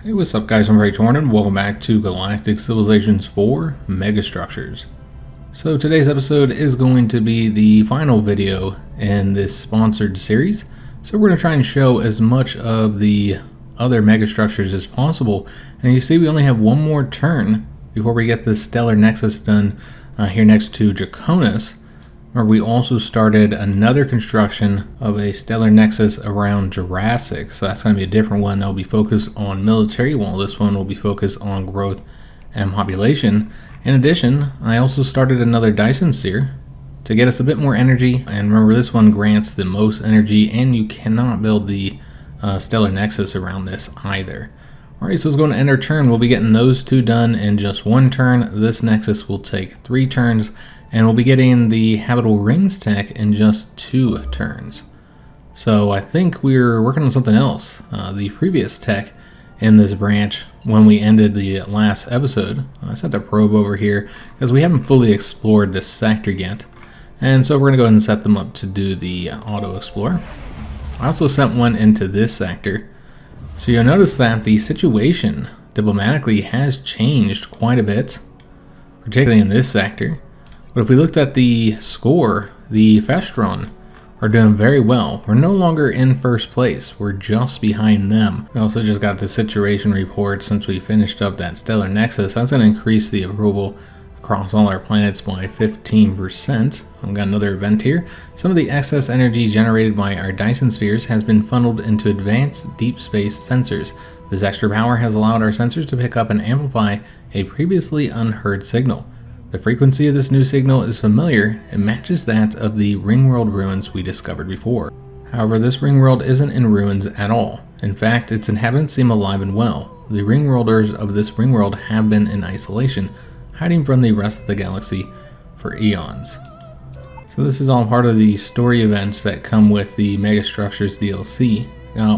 Hey, what's up guys, I'm preorder. Welcome back to Galactic Civilizations IV Megastructures. So today's episode is going to be the final video in this sponsored series. So we're going to try and show as much of the other megastructures as possible. And you see we only have one more turn before we get this stellar nexus done here next to Draconis, where we also started another construction of a stellar nexus around Jurassic. So that's going to be a different one. That'll be focused on military, while this one will be focused on growth and population. In addition, I also started another Dyson sphere to get us a bit more energy. And remember, this one grants the most energy, and you cannot build the stellar nexus around this either. Alright, so it's going to end our turn. We'll be getting those two done in just one turn. This nexus will take 3 turns. And we'll be getting the habitable rings tech in just 2 turns. So I think we're working on something else. The previous tech in this branch, when we ended the last episode, I sent a probe over here because we haven't fully explored this sector yet. And so we're going to go ahead and set them up to do the auto explore. I also sent one into this sector. So you'll notice that the situation diplomatically has changed quite a bit, particularly in this sector. But if we looked at the score, the Festron are doing very well. We're no longer in first place. We're just behind them. We also just got the situation report since we finished up that stellar nexus. That's going to increase the approval across all our planets by 15%. I've got another event here. Some of the excess energy generated by our Dyson spheres has been funneled into advanced deep space sensors. This extra power has allowed our sensors to pick up and amplify a previously unheard signal. The frequency of this new signal is familiar and matches that of the Ringworld ruins we discovered before. However, this Ringworld isn't in ruins at all. In fact, its inhabitants seem alive and well. The Ringworlders of this Ringworld have been in isolation, hiding from the rest of the galaxy for eons. So this is all part of the story events that come with the Megastructures DLC.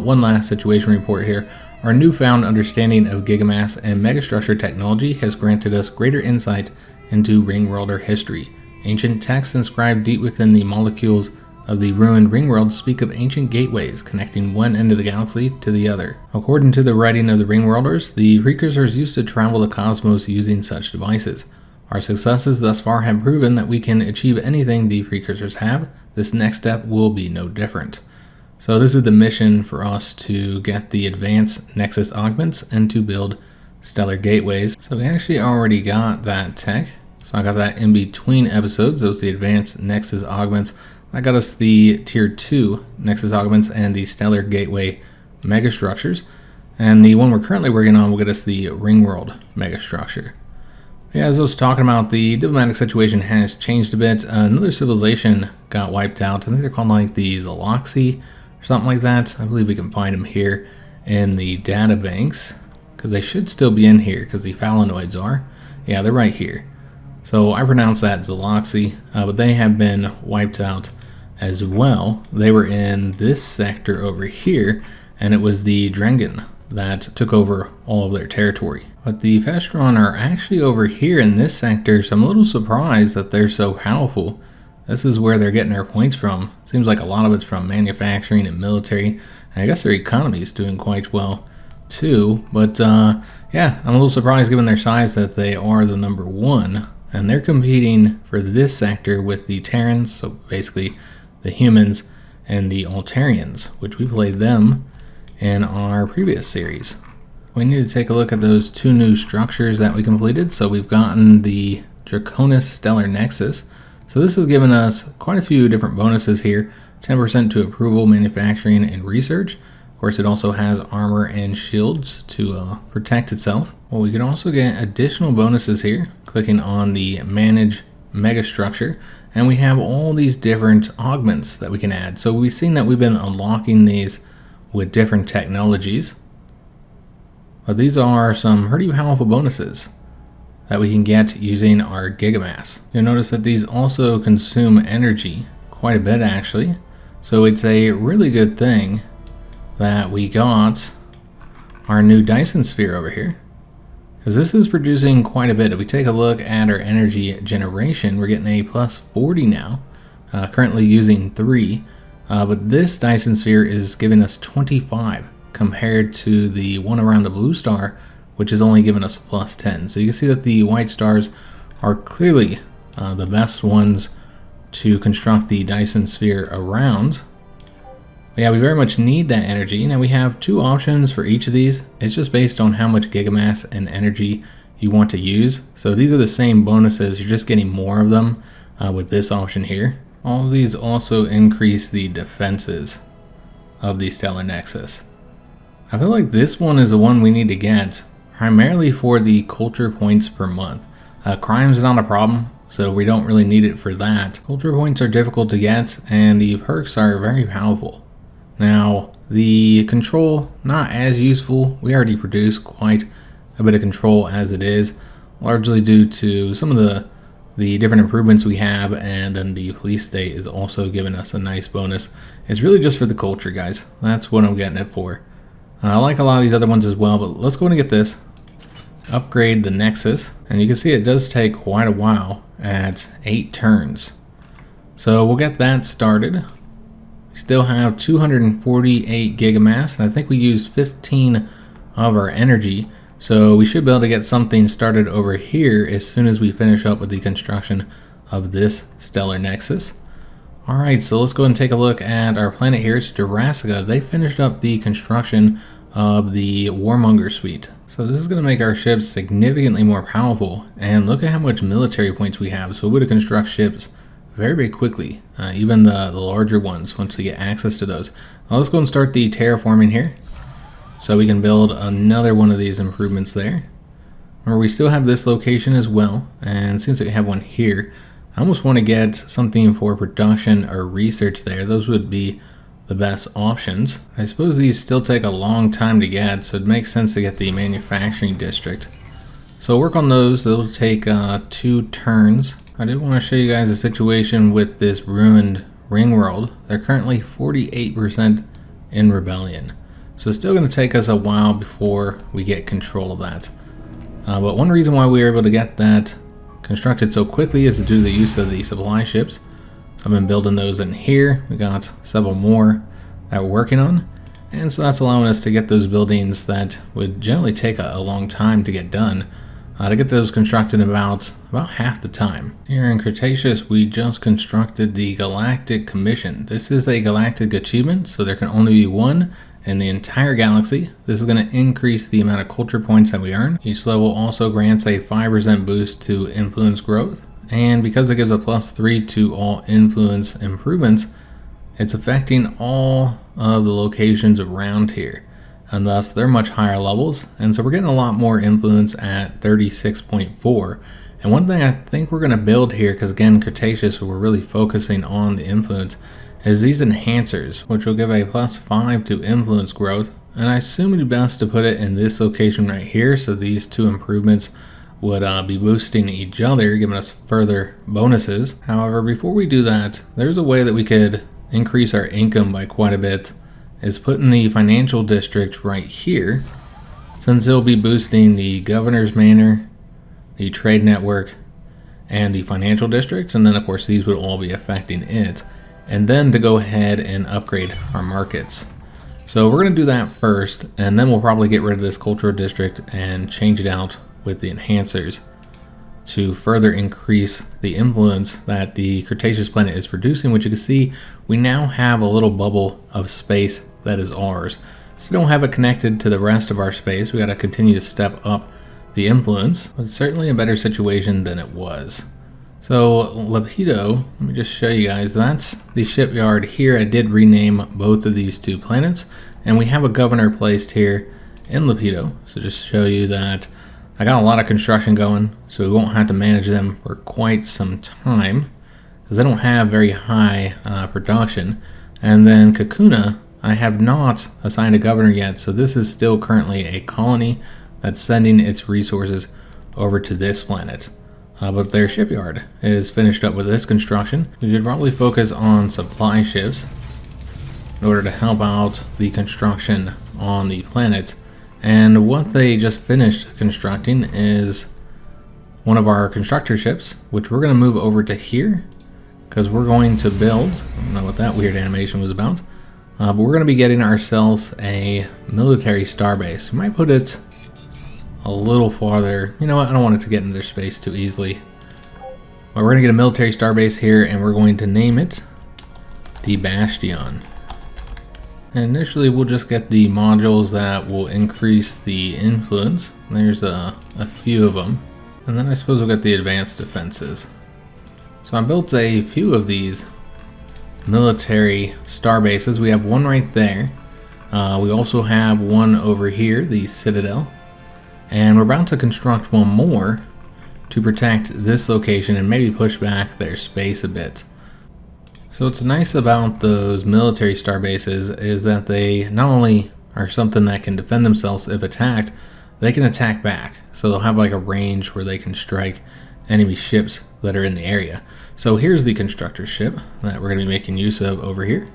One last situation report here. Our newfound understanding of gigamass and megastructure technology has granted us greater insight into Ringworlder history. Ancient texts inscribed deep within the molecules of the ruined Ringworld speak of ancient gateways connecting one end of the galaxy to the other. According to the writing of the Ringworlders, the precursors used to travel the cosmos using such devices. Our successes thus far have proven that we can achieve anything the precursors have. This next step will be no different. So this is the mission for us to get the advanced Nexus augments and to build stellar gateways. So we actually already got that tech. So I got that in between episodes. Those are the advanced Nexus augments. That got us the tier 2 Nexus augments and the stellar gateway megastructures. And the one we're currently working on will get us the Ringworld megastructure. Yeah, as I was talking about, the diplomatic situation has changed a bit. Another civilization got wiped out. I think they're called like the Zaloxi or something like that. I believe we can find them here in the data banks, because they should still be in here, because the Phalanoids are. Yeah, they're right here. So I pronounce that Zaloxi, but they have been wiped out as well. They were in this sector over here, and it was the Drengen that took over all of their territory. But the Festron are actually over here in this sector, so I'm a little surprised that they're so powerful. This is where they're getting their points from. Seems like a lot of it's from manufacturing and military, and I guess their economy is doing quite well too. But yeah, I'm a little surprised given their size that they are the number 1, and they're competing for this sector with the Terrans, so basically the humans, and the Altarians, which we played them in our previous series. We need to take a look at those 2 new structures that we completed. So we've gotten the Draconis Stellar Nexus. So this has given us quite a few different bonuses here. 10% to approval, manufacturing, and research. Of course, it also has armor and shields to protect itself. Well, we can also get additional bonuses here, clicking on the Manage Megastructure, and we have all these different augments that we can add. So we've seen that we've been unlocking these with different technologies, but these are some pretty powerful bonuses that we can get using our gigamass. You'll notice that these also consume energy quite a bit actually, so it's a really good thing that we got our new Dyson sphere over here, because this is producing quite a bit. If we take a look at our energy generation, we're getting a plus 40 now, currently using 3, but this Dyson sphere is giving us 25 compared to the one around the blue star, which is only giving us a plus 10. So you can see that the white stars are clearly the best ones to construct the Dyson sphere around. But yeah, we very much need that energy. Now we have two options for each of these. It's just based on how much gigamass and energy you want to use. So these are the same bonuses, you're just getting more of them with this option here. All of these also increase the defenses of the Stellar Nexus. I feel like this one is the one we need to get primarily for the culture points per month. Crime's not a problem, so we don't really need it for that. Culture points are difficult to get, and the perks are very powerful. Now, the control, not as useful. We already produce quite a bit of control as it is, largely due to some of the different improvements we have, and then the police state is also giving us a nice bonus. It's really just for the culture, guys. That's what I'm getting it for. I like a lot of these other ones as well, but let's go and get this. Upgrade the Nexus, and you can see it does take quite a while at 8 turns. So we'll get that started. We still have 248 gigamass, and I think we used 15 of our energy. So we should be able to get something started over here as soon as we finish up with the construction of this Stellar Nexus. Alright, so let's go and take a look at our planet here. It's Jurassica. They finished up the construction of the Warmonger suite. So this is going to make our ships significantly more powerful. And look at how much military points we have. So we're able to construct ships very, very quickly. Even the larger ones once we get access to those. Now let's go and start the terraforming here. So we can build another one of these improvements there. Remember, we still have this location as well. And since we have one here, I almost want to get something for production or research there. Those would be the best options. I suppose these still take a long time to get, so it makes sense to get the manufacturing district. So work on those. Those take 2 turns. I did want to show you guys a situation with this ruined ring world. They're currently 48% in rebellion. So it's still going to take us a while before we get control of that. But one reason why we were able to get that constructed so quickly is due to the use of the supply ships. So I've been building those in here. We got several more that we're working on. And so that's allowing us to get those buildings that would generally take a long time to get done. To get those constructed in about half the time. Here in Cretaceous, we just constructed the Galactic Commission. This is a galactic achievement, so there can only be one in the entire galaxy. This is going to increase the amount of culture points that we earn. Each level also grants a 5% boost to influence growth. And because it gives a +3 to all influence improvements, it's affecting all of the locations around here. And thus they're much higher levels, and so we're getting a lot more influence at 36.4. And one thing I think we're going to build here, because again Cretaceous we're really focusing on the influence, is these enhancers, which will give a +5 to influence growth. And I assume it'd be best to put it in this location right here, so these two improvements would be boosting each other, giving us further bonuses. However, before we do that, there's a way that we could increase our income by quite a bit, is putting the financial district right here, since it'll be boosting the governor's manor, the trade network, and the financial districts, and then of course these would all be affecting it. And then to go ahead and upgrade our markets. So we're going to do that first, and then we'll probably get rid of this cultural district and change it out with the enhancers to further increase the influence that the Cretaceous planet is producing, which you can see we now have a little bubble of space that is ours. Still don't have it connected to the rest of our space. We got to continue to step up the influence, but it's certainly a better situation than it was. So Lapido, let me just show you guys, that's the shipyard here. I did rename both of these two planets, and we have a governor placed here in Lapido. So just show you that I got a lot of construction going, so we won't have to manage them for quite some time, because they don't have very high production. And then Kakuna, I have not assigned a governor yet, so this is still currently a colony that's sending its resources over to this planet. But their shipyard is finished up with this construction. We should probably focus on supply ships in order to help out the construction on the planet. And what they just finished constructing is one of our constructor ships, which we're going to move over to here, because we're going to build, I don't know what that weird animation was about, But we're going to be getting ourselves a military starbase. We might put it a little farther. You know what? I don't want it to get into their space too easily. But we're going to get a military starbase here, and we're going to name it the Bastion. And initially, we'll just get the modules that will increase the influence. There's a few of them. And then I suppose we'll get the advanced defenses. So I built a few of these military star bases. We have one right there. We also have one over here, the Citadel. And we're about to construct one more to protect this location and maybe push back their space a bit. So what's nice about those military star bases is that they not only are something that can defend themselves if attacked, they can attack back. So they'll have like a range where they can strike enemy ships that are in the area. So here's the constructor ship that we're going to be making use of over here.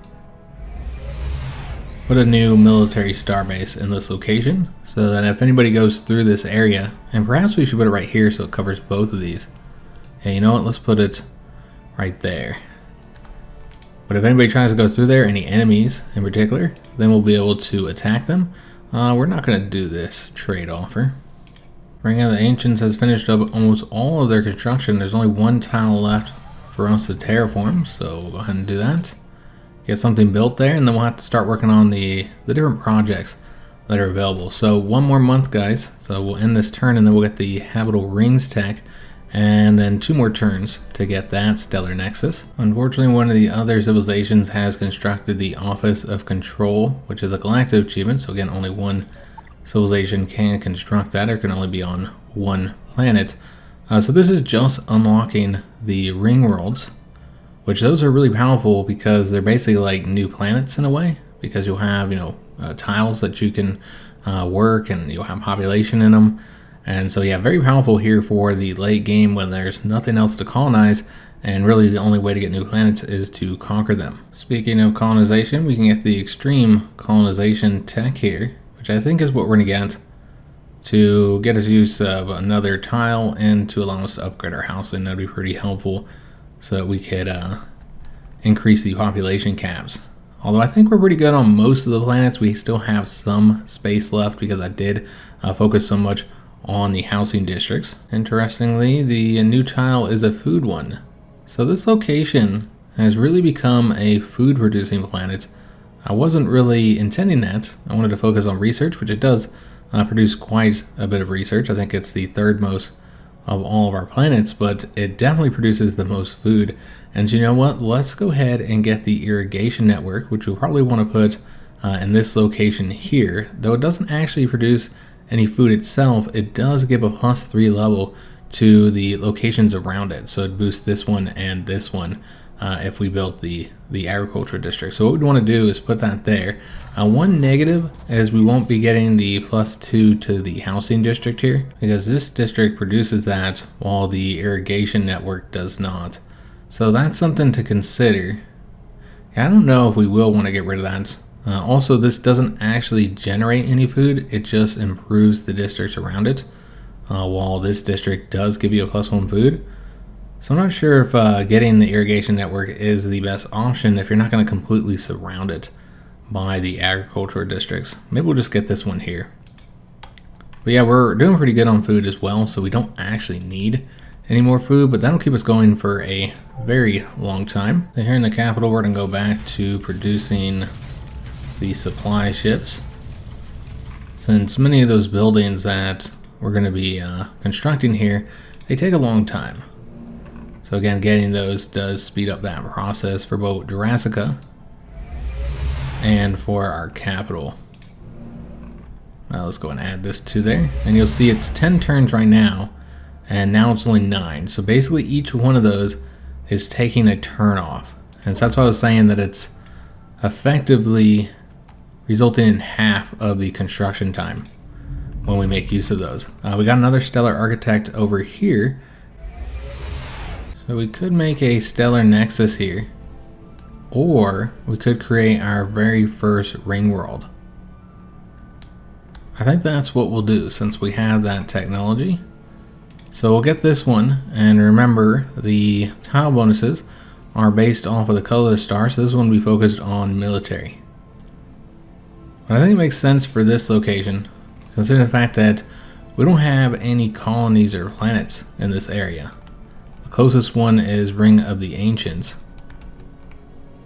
Put a new military starbase in this location so that if anybody goes through this area, and perhaps we should put it right here so it covers both of these. Hey, you know what? Let's put it right there. But if anybody tries to go through there, any enemies in particular, then we'll be able to attack them. We're not going to do this trade offer. Ring of the Ancients has finished up almost all of their construction. There's only one tile left for us to terraform, so we'll go ahead and do that. Get something built there, and then we'll have to start working on the different projects that are available. So one more month, guys. So we'll end this turn, and then we'll get the Habitable Rings tech, and then 2 more turns to get that Stellar Nexus. Unfortunately, one of the other civilizations has constructed the Office of Control, which is a galactic achievement. So again, only one civilization can construct that, or can only be on one planet. So this is just unlocking the ring worlds, which those are really powerful because they're basically like new planets in a way, because you'll have, you know, tiles that you can work, and you'll have population in them. And so yeah, very powerful here for the late game when there's nothing else to colonize, and really the only way to get new planets is to conquer them. Speaking of colonization, we can get the extreme colonization tech here, which I think is what we're going to get to get us use of another tile and to allow us to upgrade our housing. That'd be pretty helpful so that we could increase the population caps. Although I think we're pretty good on most of the planets, we still have some space left because I did focus so much on the housing districts. Interestingly, the new tile is a food one. So this location has really become a food producing planet. I wasn't really intending that. I wanted to focus on research, which it does produce quite a bit of research. I think it's the 3rd most of all of our planets, but it definitely produces the most food. And you know what? Let's go ahead and get the irrigation network, which we'll probably want to put in this location here. Though it doesn't actually produce any food itself, it does give a +3 level to the locations around it. So it boosts this one and this one if we built the agriculture district. So what we'd want to do is put that there. One negative is we won't be getting the +2 to the housing district here, because this district produces that while the irrigation network does not. So that's something to consider. I don't know if we will want to get rid of that. Also, this doesn't actually generate any food, it just improves the districts around it, while this district does give you a +1 food. So I'm not sure if getting the irrigation network is the best option if you're not going to completely surround it by the agricultural districts. Maybe we'll just get this one here. But yeah, we're doing pretty good on food as well, so we don't actually need any more food, but that'll keep us going for a very long time. So here in the capital, we're going to go back to producing the supply ships, since many of those buildings that we're going to be constructing here, they take a long time. So again, getting those does speed up that process for both Jurassica and for our capital. Let's go and add this to there, and you'll see it's 10 turns right now, and now it's only 9. So basically each one of those is taking a turn off, and so that's why I was saying that it's effectively resulting in half of the construction time when we make use of those. We got another stellar architect over here, so we could make a stellar nexus here, or we could create our very first ring world. I think that's what we'll do since we have that technology. So we'll get this one, and remember the tile bonuses are based off of the color of the star, so this one will be focused on military. But I think it makes sense for this location, considering the fact that we don't have any colonies or planets in this area. The closest one is Ring of the Ancients.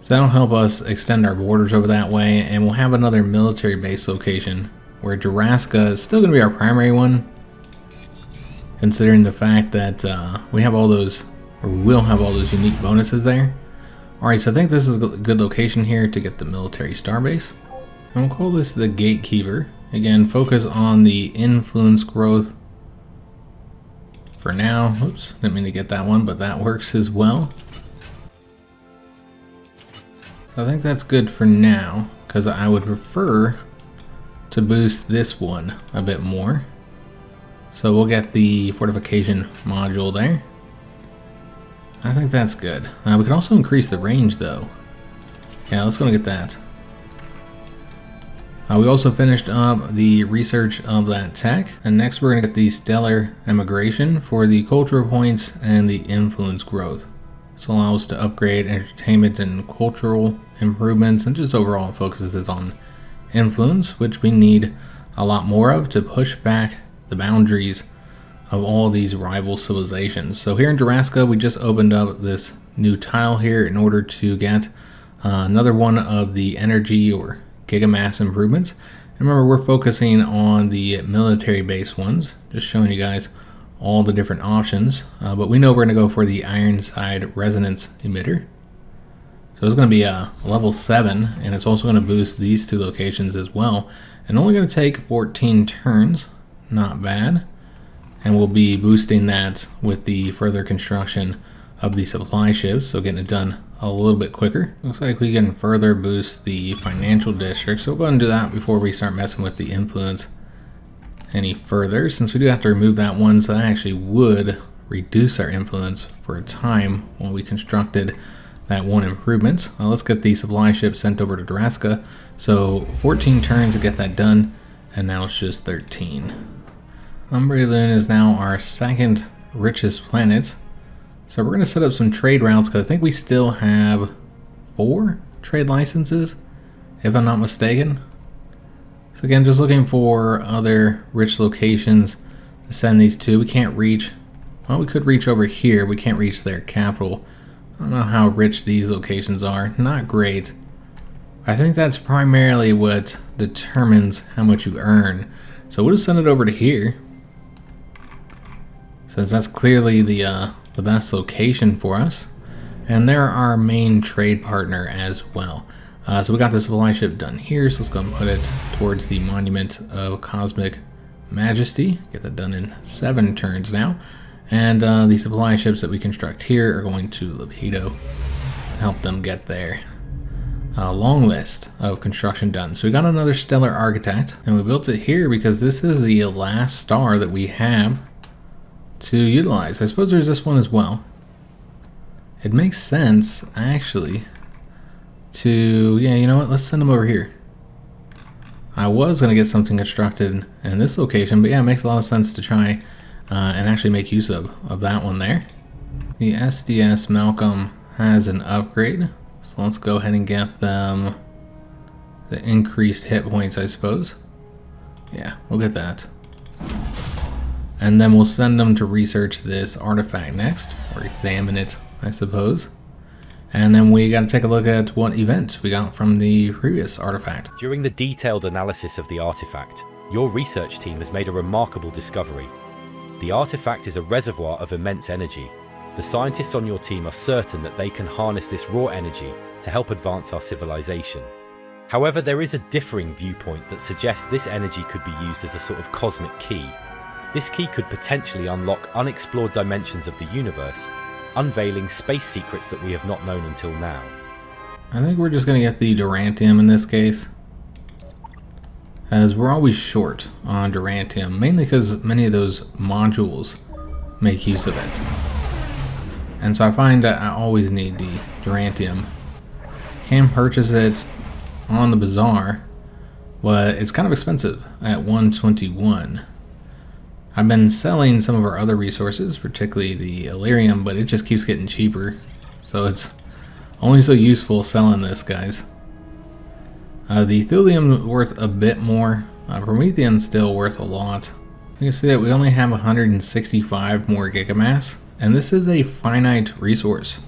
So that'll help us extend our borders over that way, and we'll have another military base location where Jurassica is still going to be our primary one, considering the fact that we have all those, or we will have all those unique bonuses there. Alright, so I think this is a good location here to get the military starbase. And we'll call this the Gatekeeper. Again, focus on the influence growth for now. Oops, didn't mean to get that one, but that works as well. So I think that's good for now, because I would prefer to boost this one a bit more. So we'll get the fortification module there. I think that's good. We can also increase the range though. Yeah, let's go and get that. We also finished up the research of that tech, and next we're going to get the stellar emigration for the cultural points and the influence growth. This allows us to upgrade entertainment and cultural improvements, and just overall focuses on influence, which we need a lot more of to push back the boundaries of all these rival civilizations. So here in Jurassica, we just opened up this new tile here in order to get another one of the energy or gigamass improvements. And remember, we're focusing on the military base ones, just showing you guys all the different options, but we know we're going to go for the Ironside resonance emitter. So it's going to be a level 7, and it's also going to boost these two locations as well, and only going to take 14 turns. Not bad. And we'll be boosting that with the further construction of the supply ships, so getting it done a little bit quicker. Looks like we can further boost the financial district, so we'll go ahead and do that before we start messing with the influence any further, since we do have to remove that one. So that actually would reduce our influence for a time while we constructed that one improvement. Let's get the supply ship sent over to Jurassica. So 14 turns to get that done, and now it's just 13. Umbrelune is now our second richest planet. So we're going to set up some trade routes, because I think we still have 4 trade licenses, if I'm not mistaken. So again, just looking for other rich locations to send these to. We can't reach, well, we could reach over here. We can't reach their capital. I don't know how rich these locations are. Not great. I think that's primarily what determines how much you earn. So we'll just send it over to here, since that's clearly the best location for us. And they're our main trade partner as well. So we got the supply ship done here, so let's go and put it towards the Monument of Cosmic Majesty. Get that done in 7 turns now. And the supply ships that we construct here are going to Lapido to help them get their long list of construction done. So we got another Stellar Architect, and we built it here because this is the last star that we have to utilize. I suppose there's this one as well. It makes sense, actually, to, yeah, you know what, let's send them over here. I was going to get something constructed in this location, but yeah, it makes a lot of sense to try and actually make use of that one there. The SDS Malcolm has an upgrade, so let's go ahead and get them the increased hit points, I suppose. Yeah, we'll get that. And then we'll send them to research this artifact next, or examine it, I suppose. And then we got to take a look at what event we got from the previous artifact. During the detailed analysis of the artifact, your research team has made a remarkable discovery. The artifact is a reservoir of immense energy. The scientists on your team are certain that they can harness this raw energy to help advance our civilization. However, there is a differing viewpoint that suggests this energy could be used as a sort of cosmic key. This key could potentially unlock unexplored dimensions of the universe, unveiling space secrets that we have not known until now. I think we're just going to get the Durantium in this case, as we're always short on Durantium, mainly because many of those modules make use of it. And so I find that I always need the Durantium. Can purchase it on the bazaar, but it's kind of expensive at 121. I've been selling some of our other resources, particularly the Illyrium, but it just keeps getting cheaper. So it's only so useful selling this, guys. The thulium worth a bit more. Promethean's still worth a lot. You can see that we only have 165 more gigamass, and this is a finite resource.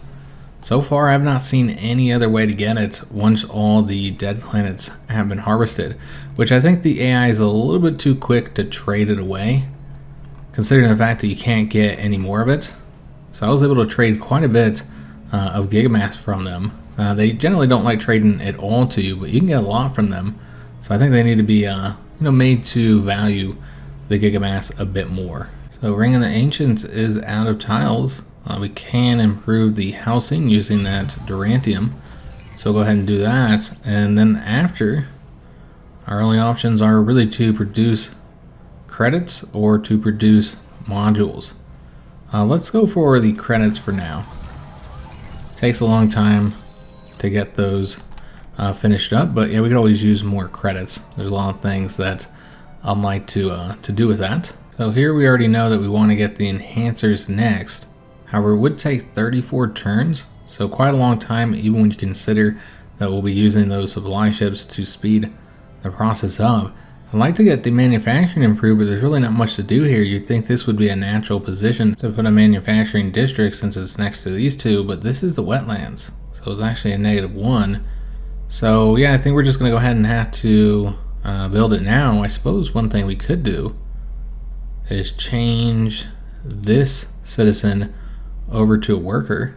So far, I've not seen any other way to get it once all the dead planets have been harvested, which I think the AI is a little bit too quick to trade it away, considering the fact that you can't get any more of it. So I was able to trade quite a bit of gigamass from them. They generally don't like trading it all to you, but you can get a lot from them. So I think they need to be made to value the gigamass a bit more. So Ring of the Ancients is out of tiles. We can improve the housing using that Durantium. So go ahead and do that. And then after, our only options are really to produce credits or to produce modules. Let's go for the credits for now. Takes a long time to get those finished up, but yeah, we could always use more credits. There's a lot of things that I'd like to do with that. So here we already know that we want to get the enhancers next. However, it would take 34 turns, so quite a long time, even when you consider that we'll be using those supply ships to speed the process up. I'd like to get the manufacturing improved, but there's really not much to do here. You'd think this would be a natural position to put a manufacturing district since it's next to these two, but this is the wetlands, so it's actually a -1. So yeah, I think we're just going to go ahead and have to build it now. I suppose one thing we could do is change this citizen over to a worker.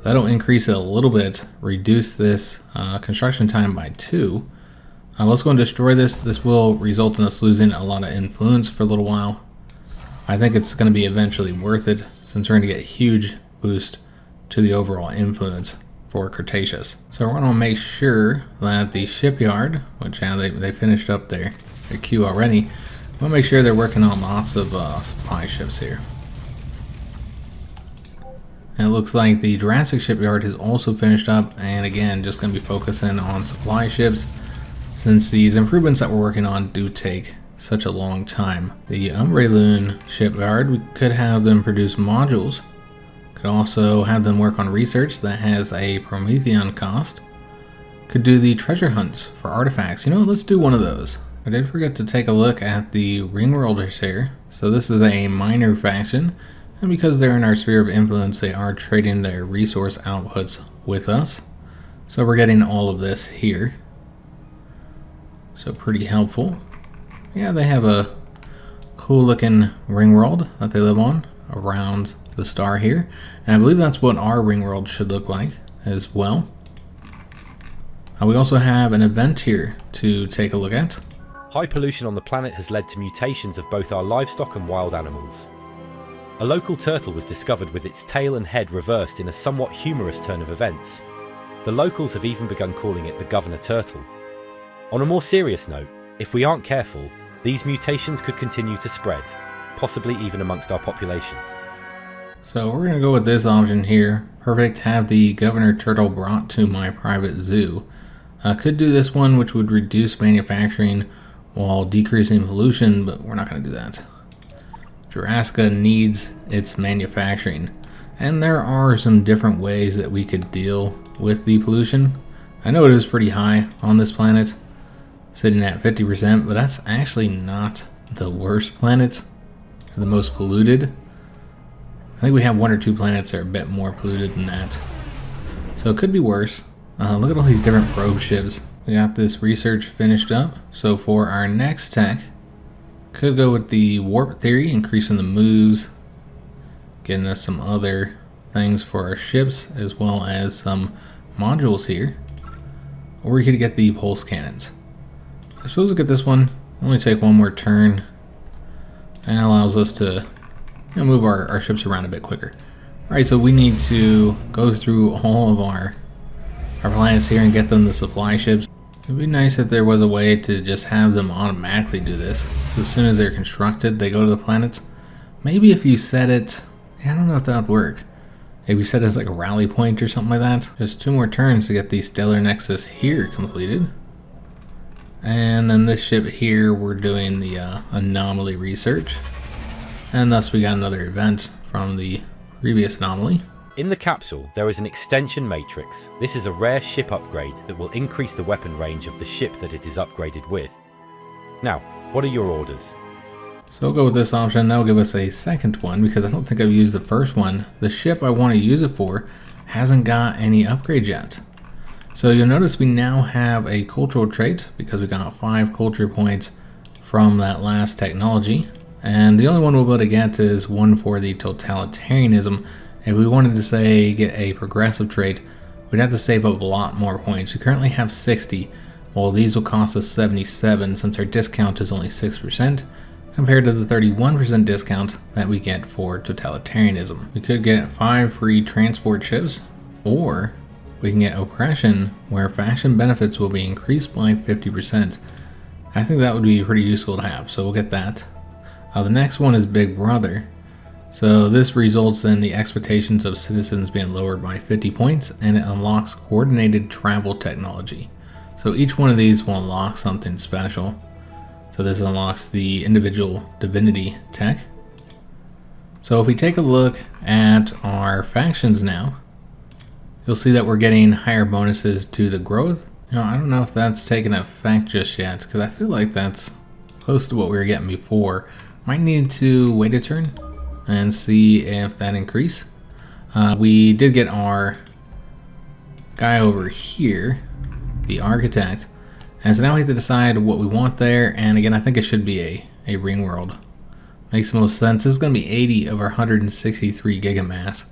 That'll increase it a little bit, reduce this construction time by 2. Let's go and destroy this. This will result in us losing a lot of influence for a little while. I think it's going to be eventually worth it since we're going to get a huge boost to the overall influence for Cretaceous. So we're going to make sure that the shipyard, which they finished up their queue already, we'll make sure they're working on lots of supply ships here. And it looks like the Jurassic shipyard has also finished up, and again, just going to be focusing on supply ships since these improvements that we're working on do take such a long time. The Umbrelune shipyard, we could have them produce modules. Could also have them work on research that has a Promethean cost. Could do the treasure hunts for artifacts. You know, let's do one of those. I did forget to take a look at the Ringworlders here. So this is a minor faction, and because they're in our sphere of influence, they are trading their resource outputs with us. So we're getting all of this here. So pretty helpful. Yeah, they have a cool looking ring world that they live on around the star here. And I believe that's what our ring world should look like as well. We also have an event here to take a look at. High pollution on the planet has led to mutations of both our livestock and wild animals. A local turtle was discovered with its tail and head reversed in a somewhat humorous turn of events. The locals have even begun calling it the Governor Turtle. On a more serious note, if we aren't careful, these mutations could continue to spread, possibly even amongst our population. So we're going to go with this option here. Perfect, have the Governor Turtle brought to my private zoo. Could do this one, which would reduce manufacturing while decreasing pollution, but we're not going to do that. Jurassica needs its manufacturing, and there are some different ways that we could deal with the pollution. I know it is pretty high on this planet, sitting at 50%, but that's actually not the worst planet, or the most polluted. I think we have 1 or 2 planets that are a bit more polluted than that, so it could be worse. Look at all these different probe ships. We got this research finished up, so for our next tech, could go with the warp theory, increasing the moves, getting us some other things for our ships, as well as some modules here. Or we could get the pulse cannons. I suppose we'll get this one, only take 1 more turn, and allows us to move our ships around a bit quicker. Alright, so we need to go through all of our planets here and get them the supply ships. It'd be nice if there was a way to just have them automatically do this. So as soon as they're constructed, they go to the planets. Maybe if you set it, I don't know if that would work. Maybe set it as like a rally point or something like that. Just 2 more turns to get the Stellar Nexus here completed. And then this ship here, we're doing the anomaly research. And thus we got another event from the previous anomaly. In the capsule, there is an extension matrix. This is a rare ship upgrade that will increase the weapon range of the ship that it is upgraded with. Now, what are your orders? So we'll go with this option. That'll give us a second one because I don't think I've used the first one. The ship I want to use it for hasn't got any upgrades yet. So you'll notice we now have a cultural trait because we got 5 culture points from that last technology. And the only one we'll be able to get is one for the Totalitarianism. If we wanted to say get a progressive trait, we'd have to save up a lot more points. We currently have 60, while these will cost us 77 since our discount is only 6% compared to the 31% discount that we get for Totalitarianism. We could get 5 free transport ships, or we can get oppression where faction benefits will be increased by 50%. I think that would be pretty useful to have, so we'll get that. The next one is Big Brother. So this results in the expectations of citizens being lowered by 50 points, and it unlocks coordinated travel technology. So each one of these will unlock something special. So this unlocks the individual divinity tech. So if we take a look at our factions now, you'll see that we're getting higher bonuses to the growth. I don't know if that's taken effect just yet, because I feel like that's close to what we were getting before. Might need to wait a turn and see if that increase. We did get our guy over here, the architect, and so now we have to decide what we want there. And again, I think it should be a ring world. Makes the most sense. This is going to be 80 of our 163 gigamass,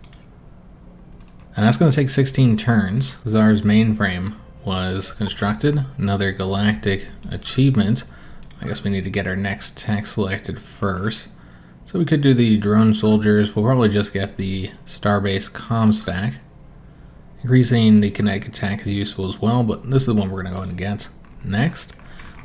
and that's going to take 16 turns. Czar's mainframe was constructed. Another galactic achievement. I guess we need to get our next tech selected first. So we could do the drone soldiers. We'll probably just get the starbase comm stack. Increasing the kinetic attack is useful as well, but this is the one we're going to go ahead and get next.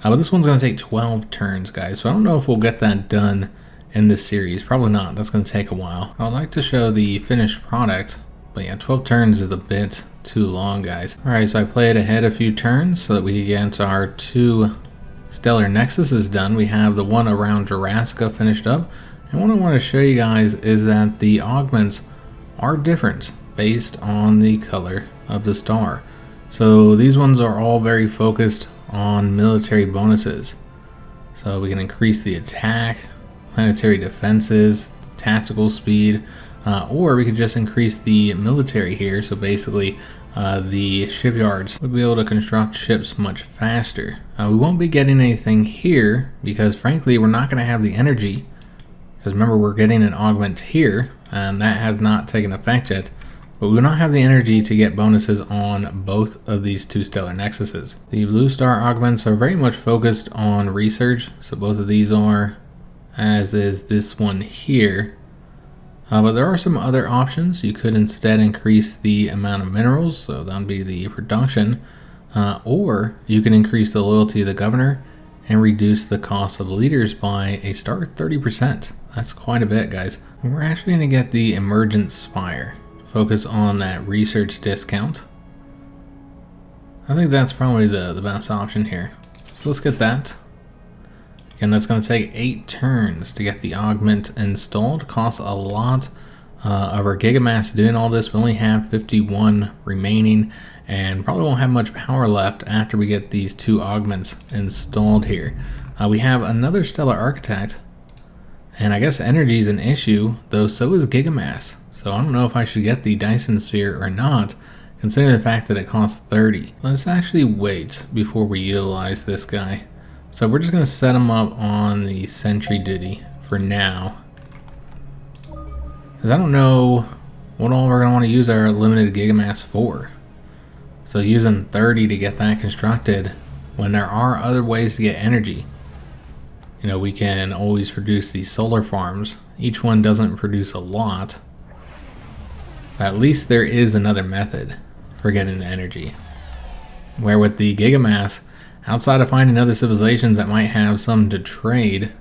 But this one's going to take 12 turns, guys. So I don't know if we'll get that done in this series. Probably not. That's going to take a while. I'd like to show the finished product, but yeah, 12 turns is a bit too long, guys. Alright, so I played ahead a few turns so that we could get our 2 Stellar Nexuses done. We have the one around Jurassica finished up. And what I want to show you guys is that the augments are different based on the color of the star. So these ones are all very focused on military bonuses. So we can increase the attack, planetary defenses, tactical speed, or we could just increase the military here. So basically the shipyards would be able to construct ships much faster. We won't be getting anything here because frankly we're not going to have the energy, because remember we're getting an augment here and that has not taken effect yet, but we will not have the energy to get bonuses on both of these 2 stellar nexuses. The blue star augments are very much focused on research, so both of these are, as is this one here. But there are some other options. You could instead increase the amount of minerals, so that would be the production, or you can increase the loyalty of the governor and reduce the cost of leaders by a stark 30%. That's quite a bit, guys. And we're actually going to get the Emergent Spire. Focus on that research discount. I think that's probably the best option here. So let's get that. Again, that's going to take 8 turns to get the augment installed. Costs a lot of our gigamass doing all this. We only have 51 remaining and probably won't have much power left after we get these 2 augments installed here. We have another stellar architect, and I guess energy is an issue, though so is gigamass. So I don't know if I should get the Dyson Sphere or not, considering the fact that it costs 30. Let's actually wait before we utilize this guy. So we're just going to set him up on the sentry duty for now, because I don't know what all we're going to want to use our limited gigamass for. So using 30 to get that constructed when there are other ways to get energy. We can always produce these solar farms. Each one doesn't produce a lot. At least there is another method for getting the energy. Where with the gigamass, outside of finding other civilizations that might have some to trade,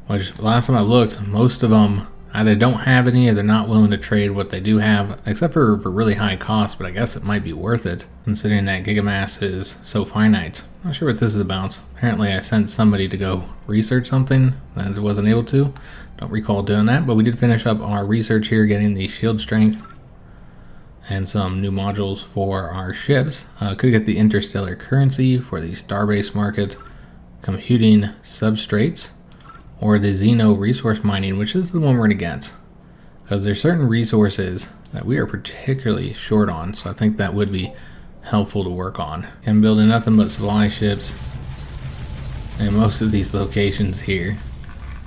which last time I looked, most of them either don't have any or they're not willing to trade what they do have, except for really high cost, but I guess it might be worth it considering that gigamass is so finite. Not sure what this is about. Apparently I sent somebody to go research something that I wasn't able to. Don't recall doing that, but we did finish up our research here, getting the shield strength and some new modules for our ships. Could get the interstellar currency for the starbase market, computing substrates, or the Xeno resource mining, which is the one we're going to get. Because there's certain resources that we are particularly short on, so I think that would be helpful to work on. I'm building nothing but supply ships. And most of these locations here,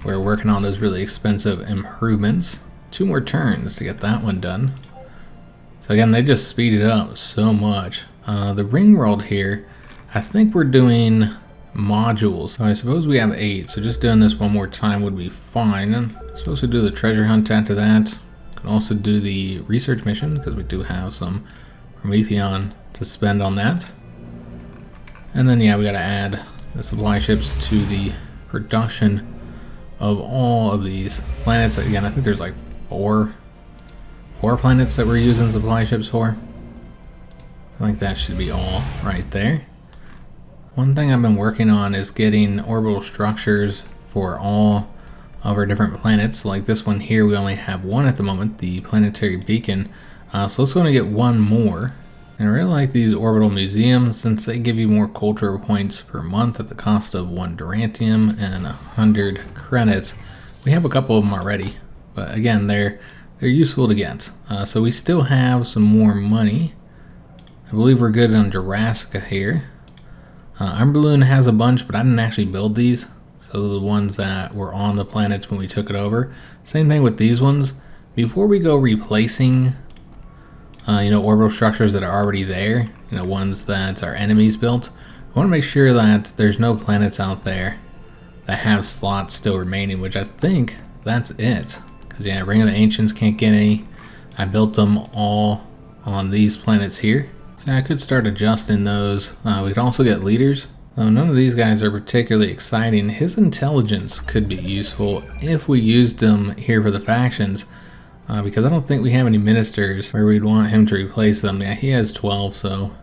we're working on those really expensive improvements. 2 more turns to get that one done. So again, they just speed it up so much. The ring world here, I think we're doing modules. So I suppose we have 8, so just doing this one more time would be fine. And I'm supposed to do the treasure hunt after that. Can also do the research mission because we do have some Prometheon to spend on that. And then yeah, we gotta add the supply ships to the production of all of these planets. Again, I think there's like four planets that we're using supply ships for. I think that should be all right there. One thing I've been working on is getting orbital structures for all of our different planets. Like this one here, we only have 1 at the moment, the planetary beacon. So let's go and get 1 more. And I really like these orbital museums since they give you more cultural points per month at the cost of 1 Durantium and 100 credits. We have a couple of them already, but again, they're useful to get. So we still have some more money. I believe we're good on Jurassica here. Iron Balloon has a bunch, but I didn't actually build these. So the ones that were on the planets when we took it over. Same thing with these ones. Before we go replacing, orbital structures that are already there, ones that our enemies built, we want to make sure that there's no planets out there that have slots still remaining, which I think that's it. Because yeah, Ring of the Ancients can't get any. I built them all on these planets here. So I could start adjusting those. We could also get leaders. None of these guys are particularly exciting. His intelligence could be useful if we used him here for the factions. Because I don't think we have any ministers where we'd want him to replace them. Yeah, he has 12, so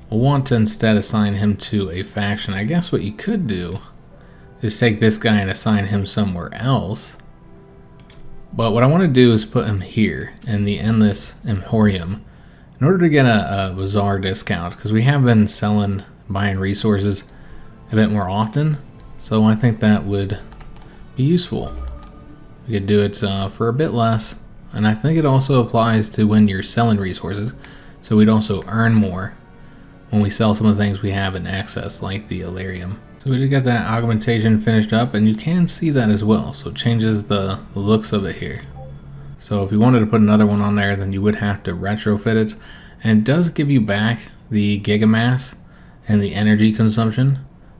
we'll want to instead assign him to a faction. I guess what you could do is take this guy and assign him somewhere else. But what I want to do is put him here in the Endless Emporium in order to get a bazaar discount, because we have been buying resources a bit more often, so I think that would be useful. We could do it for a bit less, and I think it also applies to when you're selling resources, so we'd also earn more when we sell some of the things we have in excess, like the Illyrium. So we did get that augmentation finished up, and you can see that as well, so it changes the looks of it here. So if you wanted to put another one on there, then you would have to retrofit it, and it does give you back the gigamass and the energy consumption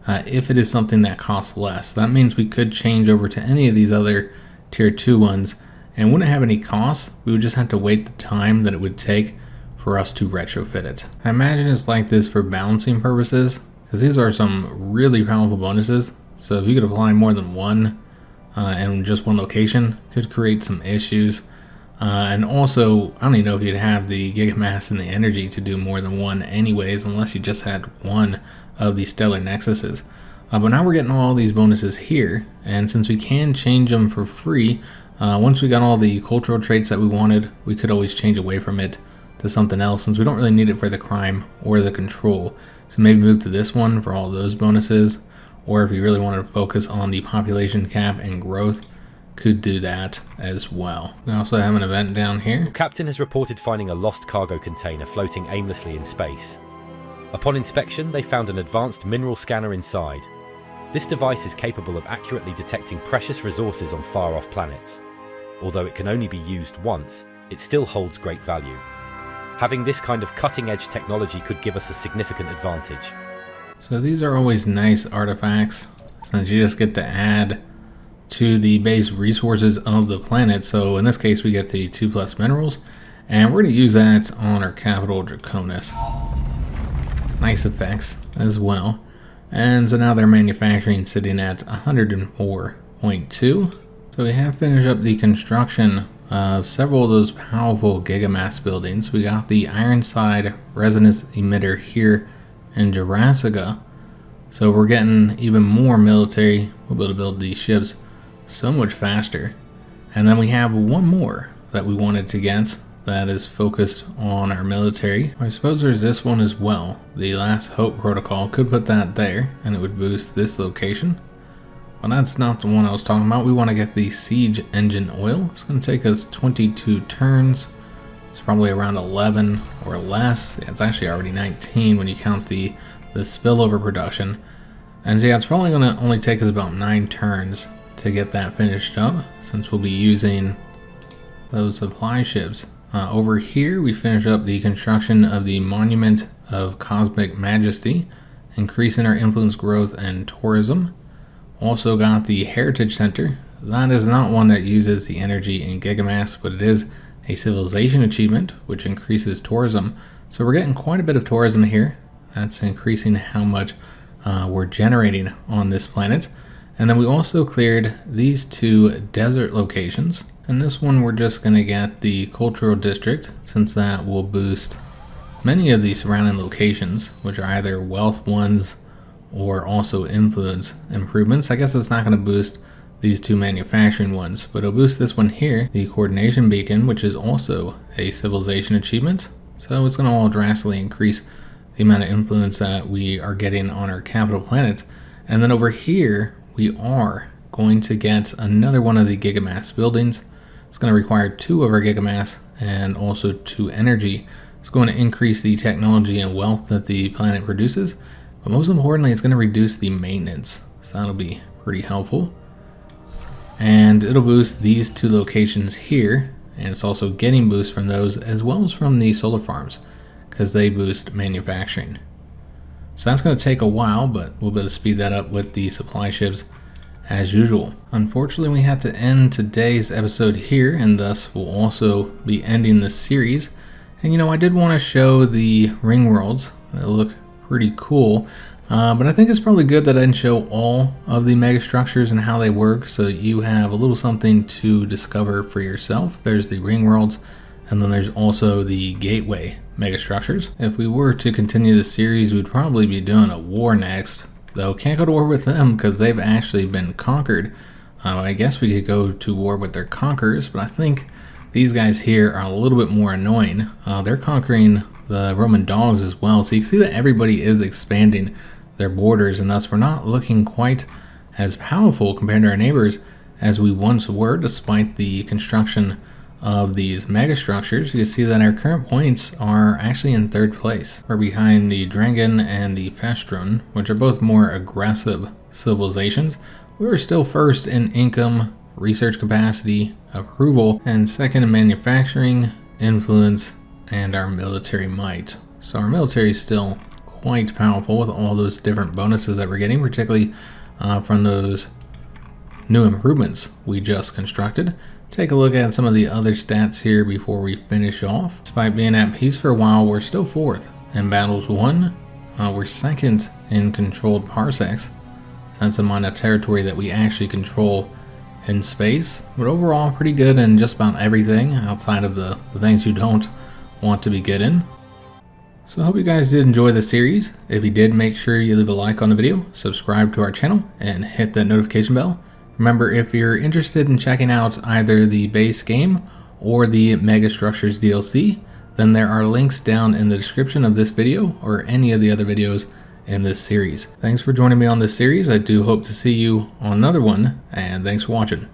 if it is something that costs less. That means we could change over to any of these other tier 2 ones and wouldn't have any costs. We would just have to wait the time that it would take for us to retrofit it. I imagine it's like this for balancing purposes, because these are some really powerful bonuses. So if you could apply more than one in just one location, could create some issues. And also, I don't even know if you'd have the gigamass and the energy to do more than one anyways, unless you just had one of these stellar nexuses. But now we're getting all these bonuses here, and since we can change them for free, once we got all the cultural traits that we wanted, we could always change away from it to something else, since we don't really need it for the crime or the control. So maybe move to this one for all those bonuses, or if you really wanted to focus on the population cap and growth, could do that as well. We also have an event down here. Your captain has reported finding a lost cargo container floating aimlessly in space. Upon inspection, they found an advanced mineral scanner inside. This device is capable of accurately detecting precious resources on far-off planets. Although it can only be used once, it still holds great value. Having this kind of cutting-edge technology could give us a significant advantage. So these are always nice artifacts, since you just get to add to the base resources of the planet. So in this case, we get the 2+ minerals, and we're going to use that on our capital, Draconis. Nice effects as well. And so now they're manufacturing sitting at 104.2. So So we have finished up the construction of several of those powerful gigamass buildings. We got the Ironside resonance emitter here in Jurassica. So we're getting even more military. We'll be able to build these ships so much faster. And then we have one more that we wanted to get that is focused on our military. I suppose there's this one as well. The Last Hope protocol, could put that there and it would boost this location. Well, that's not the one I was talking about. We want to get the siege engine oil. It's going to take us 22 turns. It's probably around 11 or less. Yeah, it's actually already 19 when you count the spillover production. And so yeah, it's probably going to only take us about 9 turns to get that finished up, since we'll be using those supply ships. Over here, we finish up the construction of the Monument of Cosmic Majesty, increasing our influence, growth, and tourism. Also got the Heritage Center. That is not one that uses the energy in gigamass, but it is a civilization achievement, which increases tourism. So we're getting quite a bit of tourism here. That's increasing how much we're generating on this planet. And then we also cleared these 2 desert locations. And this one we're just going to get the cultural district, since that will boost many of the surrounding locations, which are either wealth ones or also influence improvements. I guess it's not going to boost these 2 manufacturing ones, but it'll boost this one here, the coordination beacon, which is also a civilization achievement. So it's going to all drastically increase the amount of influence that we are getting on our capital planet. And then over here, we are going to get another one of the gigamass buildings. It's going to require 2 of our gigamass and also 2 energy. It's going to increase the technology and wealth that the planet produces. But most importantly, it's going to reduce the maintenance, so that'll be pretty helpful. And it'll boost these 2 locations here, and it's also getting boosts from those as well as from the solar farms, because they boost manufacturing. So that's going to take a while, but we'll be able to speed that up with the supply ships as usual. Unfortunately, we had to end today's episode here, and thus we'll also be ending this series. And you know, I did want to show the ring worlds that look pretty cool, but I think it's probably good that I didn't show all of the megastructures and how they work, so you have a little something to discover for yourself. There's the ring worlds, and then there's also the gateway megastructures. If we were to continue the series, we'd probably be doing a war next, though can't go to war with them because they've actually been conquered. I guess we could go to war with their conquerors, but I think these guys here are a little bit more annoying. They're conquering the Roman dogs as well, so you can see that everybody is expanding their borders, and thus we're not looking quite as powerful compared to our neighbors as we once were, despite the construction of these megastructures. You can see that our current points are actually in 3rd place. We're behind the Drangan and the Festrun, which are both more aggressive civilizations. We were still 1st in income, research capacity, approval, and 2nd in manufacturing, influence, and our military might. So our military is still quite powerful with all those different bonuses that we're getting, particularly from those new improvements we just constructed. Take a look at some of the other stats here before we finish off. Despite being at peace for a while, we're still 4th in battles won. We're 2nd in controlled parsecs. That's the amount of territory that we actually control in space, but overall pretty good in just about everything outside of the things you don't want to be good in. So I hope you guys did enjoy the series. If you did, make sure you leave a like on the video, subscribe to our channel, and hit that notification bell. Remember, if you're interested in checking out either the base game or the Megastructures DLC, then there are links down in the description of this video or any of the other videos in this series. Thanks for joining me on this series. I do hope to see you on another one, and thanks for watching.